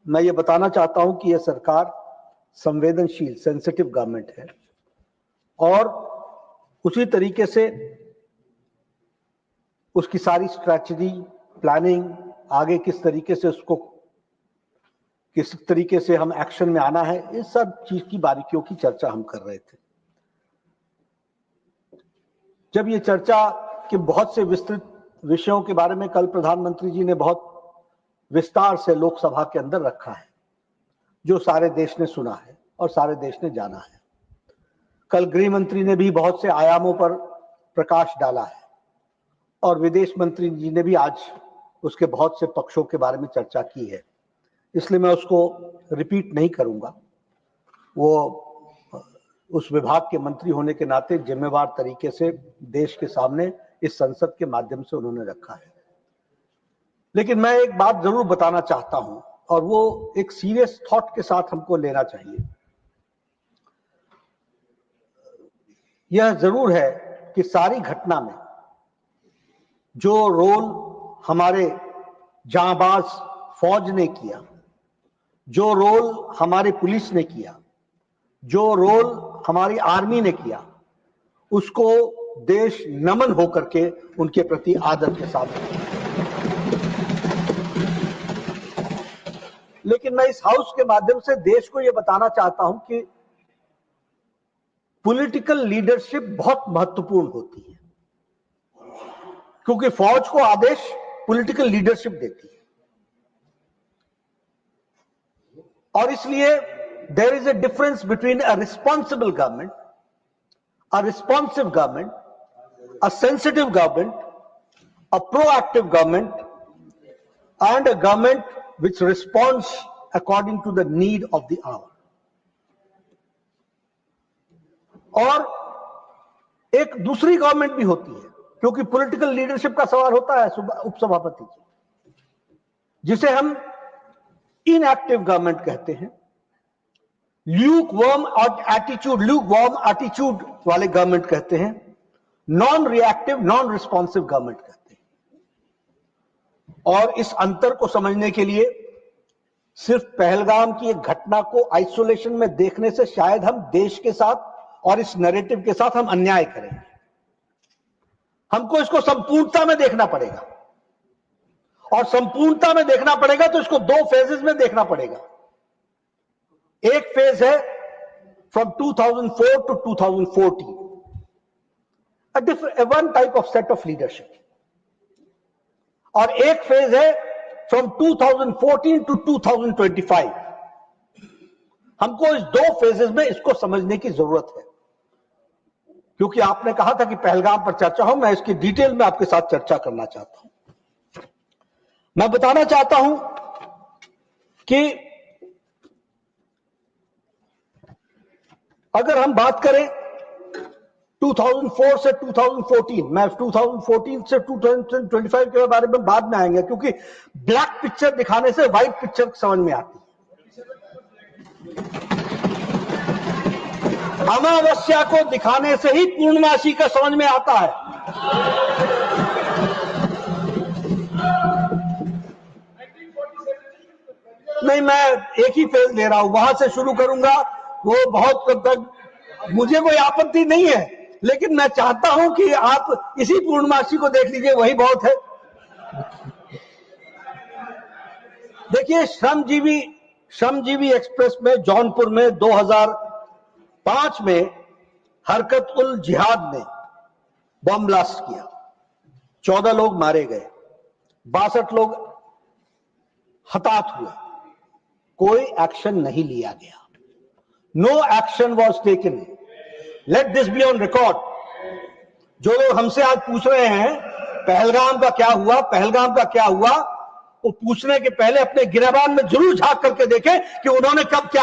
मैं ये बताना चाहता हूं कि यह सरकार संवेदनशील सेंसिटिव गवर्नमेंट है और उसी तरीके से उसकी सारी स्ट्रैटेजी प्लानिंग आगे किस तरीके से हम एक्शन में आना है, इस सब चीज की बारीकियों की चर्चा हम कर रहे थे। जब ये चर्चा के बहुत से विस्तृत विषयों के बारे में कल प्रधानमंत्री जी ने बहुत विस्तार से लोकसभा के अंदर रखा है, जो सारे देश ने सुना है और सारे देश ने जाना है। कल गृह मंत्री ने भी बहुत से आयामों पर प्रकाश डाला है और विदेश मंत्री जी ने भी आज उसके बहुत से पक्षों के बारे में चर्चा की है, इसलिए मैं उसको रिपीट नहीं करूंगा। वो उस विभाग के मंत्री होने के नाते जिम्मेवार तरीके से देश के सामने इस संसद के माध्यम से उन्होंने रखा है। लेकिन मैं एक बात जरूर बताना चाहता हूं और वो एक सीरियस थॉट के साथ हमको लेना चाहिए। यह जरूर है कि सारी घटना में जो रोल हमारे जांबाज फौज ने किया, जो रोल हमारे पुलिस ने किया, जो रोल हमारी आर्मी ने किया, उसको देश नमन होकर के उनके प्रति आदर के साथ। लेकिन मैं इस हाउस के माध्यम से देश को यह बताना चाहता हूं कि पॉलिटिकल लीडरशिप बहुत महत्वपूर्ण होती है, क्योंकि फौज को आदेश पॉलिटिकल लीडरशिप देती है और इसलिए there is a difference between a responsible government, a responsive government, a sensitive government, a proactive government and a government which responds according to the need of the hour. और एक दूसरी government भी होती है, क्योंकि पॉलिटिकल लीडरशिप का सवाल होता है उपसभापति जी, जिसे हम इनएक्टिव गवर्नमेंट कहते हैं, ल्यूकवार्म एटीट्यूड वाले गवर्नमेंट कहते हैं, non reactive non responsive government कहते हैं। और इस अंतर को समझने के लिए सिर्फ पहलगाम की एक घटना को आइसोलेशन में देखने से शायद हम देश के साथ और इस नैरेटिव के साथ हम अन्याय करेंगे। हमको इसको संपूर्णता में देखना पड़ेगा और संपूर्णता में देखना पड़ेगा तो इसको दो फेजेस में देखना पड़ेगा। एक फेज है from 2004 to 2014, one type of set of leadership, और एक फेज है फ्रॉम 2014 टू 2025। हमको इस दो फेजेस में इसको समझने की जरूरत है, क्योंकि आपने कहा था कि पहलगाम पर चर्चा हो, मैं इसकी डिटेल में आपके साथ चर्चा करना चाहता हूं। मैं बताना चाहता हूं कि अगर हम बात करें 2004 से 2014, मैं 2014 से 2025 के बारे में बाद में आएंगे, क्योंकि ब्लैक पिक्चर दिखाने से व्हाइट पिक्चर समझ में आती है। अमावस्या को दिखाने से ही पूर्णमासी का समझ में आता है। नहीं, मैं एक ही फेज ले रहा हूं, वहां से शुरू करूंगा, वो बहुत तक मुझे कोई आपत्ति नहीं है, लेकिन मैं चाहता हूं कि आप इसी पूर्णमासी को देख लीजिए, वही बहुत है। देखिए, श्रमजीवी एक्सप्रेस में जौनपुर में 2005 में हरकत उल जिहाद ने बम ब्लास्ट किया, 14 लोग मारे गए, 62 लोग हताहत हुए, कोई एक्शन नहीं लिया गया। No action was taken. Let this be on record. जो लोग हमसे आज पूछ रहे हैं पहलगाम का क्या हुआ, पहलगाम का क्या हुआ, वो पूछने के पहले अपने गिरबान में जरूर झांक करके देखें कि उन्होंने कब क्या